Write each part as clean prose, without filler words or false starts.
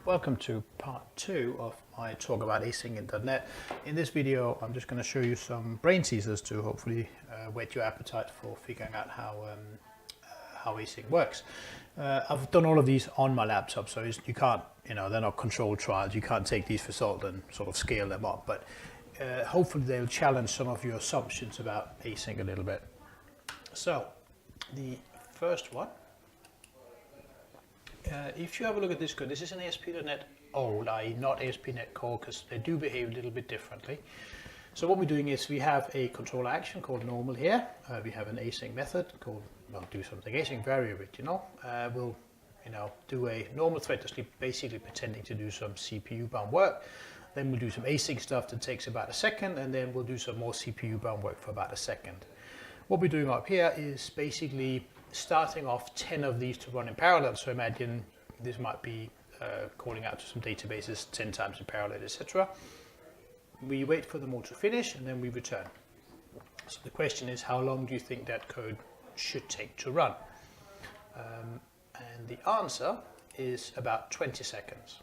Welcome to part 2 of my talk about async in .NET. In this video, I'm just going to show you some brain teasers to hopefully whet your appetite for figuring out how async works. I've done all of these on my laptop, so you can't, they're not controlled trials. You can't take these result and sort of scale them up, but hopefully they'll challenge some of your assumptions about async a little bit. So, the first one. If you have a look at this code, this is an ASP.NET old, i.e. not ASP.NET Core, because they do behave a little bit differently. So what we're doing is we have a control action called normal here. We have an async method called, do something async, very original. We'll, do a normal thread that's basically pretending to do some CPU bound work. Then we'll do some async stuff that takes about a second, and then we'll do some more CPU bound work for about a second. What we're doing up here is basically starting off 10 of these to run in parallel. So imagine this might be calling out to some databases 10 times in parallel, etc. We wait for them all to finish and then we return. So the question is, how long do you think that code should take to run? And the answer is about 20 seconds.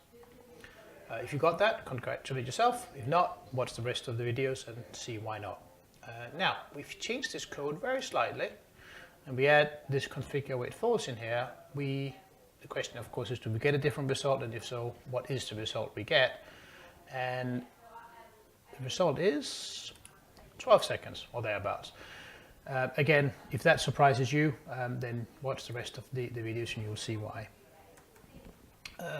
If you got that, congratulate yourself. If not, watch the rest of the videos and see why not. Now, we've changed this code very slightly, and we add this configure wait false in here. The question, of course, is do we get a different result, and if so, what is the result we get? And the result is 12 seconds or thereabouts. Again, if that surprises you, then watch the rest of the videos and you'll see why.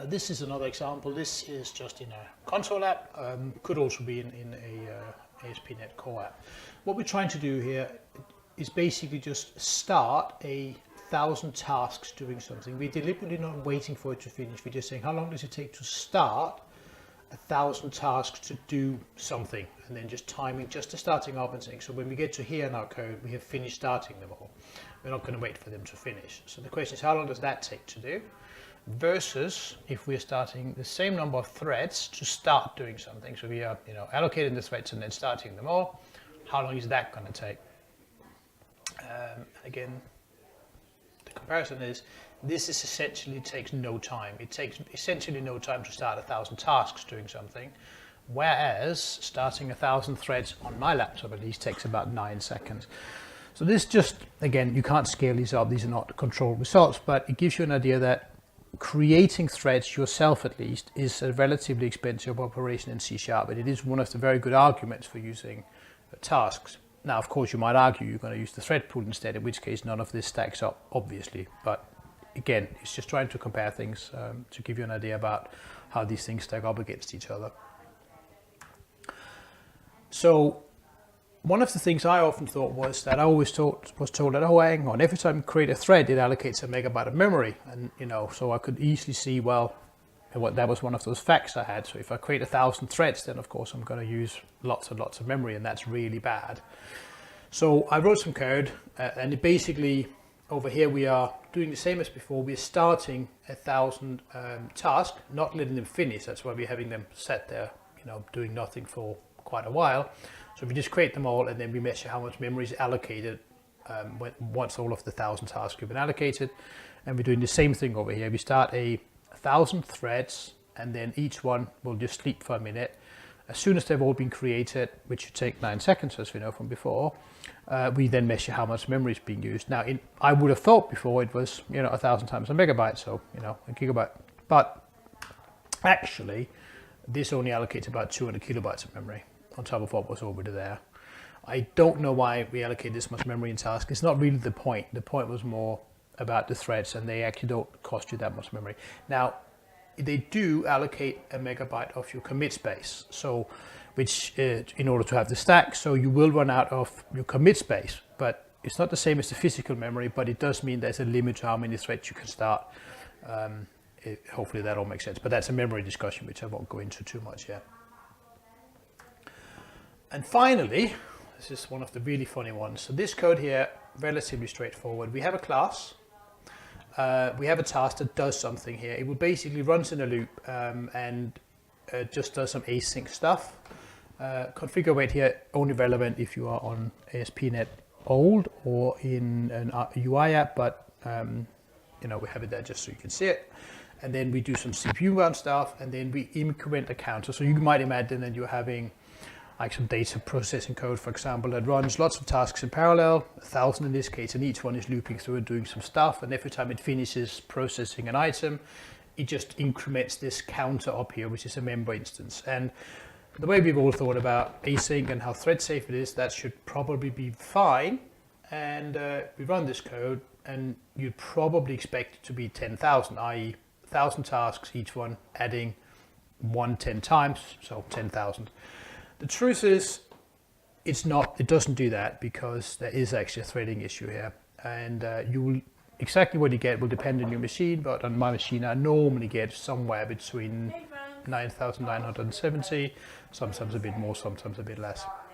This is another example. This is just in a console app, could also be in a ASP.NET Core app. What we're trying to do here is basically just start 1,000 tasks doing something. We're deliberately not waiting for it to finish. We're just saying, how long does it take to start 1,000 tasks to do something? And then just timing, just starting up and saying, so when we get to here in our code, we have finished starting them all. We're not going to wait for them to finish. So the question is, how long does that take to do? Versus if we're starting the same number of threads to start doing something. So we are, allocating the threads and then starting them all. How long is that going to take? Again, the comparison is this is essentially takes no time. It takes essentially no time to start 1,000 tasks doing something, whereas starting 1,000 threads on my laptop at least takes about 9 seconds. So this just, again, you can't scale these up. These are not controlled results, but it gives you an idea that creating threads yourself at least is a relatively expensive operation in C#, and it is one of the very good arguments for using tasks. Now, of course, you might argue you're going to use the thread pool instead, in which case none of this stacks up, obviously. But again, it's just trying to compare things to give you an idea about how these things stack up against each other. So one of the things I often thought was that I always was told that, oh, hang on, every time you create a thread, it allocates a megabyte of memory. And, so I could easily see, well, that was one of those facts I had. So if I create 1,000 threads, then of course I'm going to use lots and lots of memory, and that's really bad. So I wrote some code, and it basically, over here we are doing the same as before. We're starting 1,000 tasks, not letting them finish. That's why we're having them set there, doing nothing for quite a while. So we just create them all, and then we measure how much memory is allocated once all of the 1,000 tasks have been allocated. And we're doing the same thing over here. We start 1,000 threads, and then each one will just sleep for a minute. As soon as they've all been created, which should take 9 seconds, as we know from before, we then measure how much memory is being used. Now, I would have thought before it was, 1,000 times a megabyte, so, a gigabyte. But actually, this only allocates about 200 kilobytes of memory on top of what was already there. I don't know why we allocate this much memory in tasks. It's not really the point. The point was more about the threads, and they actually don't cost you that much memory. Now, they do allocate a megabyte of your commit space, so which in order to have the stack, so you will run out of your commit space, but it's not the same as the physical memory, but it does mean there's a limit to how many threads you can start. Hopefully that all makes sense, but that's a memory discussion which I won't go into too much yet. And finally, this is one of the really funny ones. So this code here, relatively straightforward. We have a class. We have a task that does something here. It will basically runs in a loop and just does some async stuff. Configure wait here only relevant if you are on ASP.NET old or in an UI app, but we have it there just so you can see it. and then we do some CPU run stuff, and then we increment the counter. So you might imagine that you're having like some data processing code, for example, that runs lots of tasks in parallel, 1,000 in this case, and each one is looping through and doing some stuff. And every time it finishes processing an item, it just increments this counter up here, which is a member instance. And the way we've all thought about async and how thread safe it is, that should probably be fine. And we run this code, and you'd probably expect it to be 10,000, i.e. 1,000 tasks, each one adding 10 times, so 10,000. The truth is, it doesn't do that, because there is actually a threading issue here. And exactly what you get will depend on your machine, but on my machine I normally get somewhere between 9,970, sometimes a bit more, sometimes a bit less.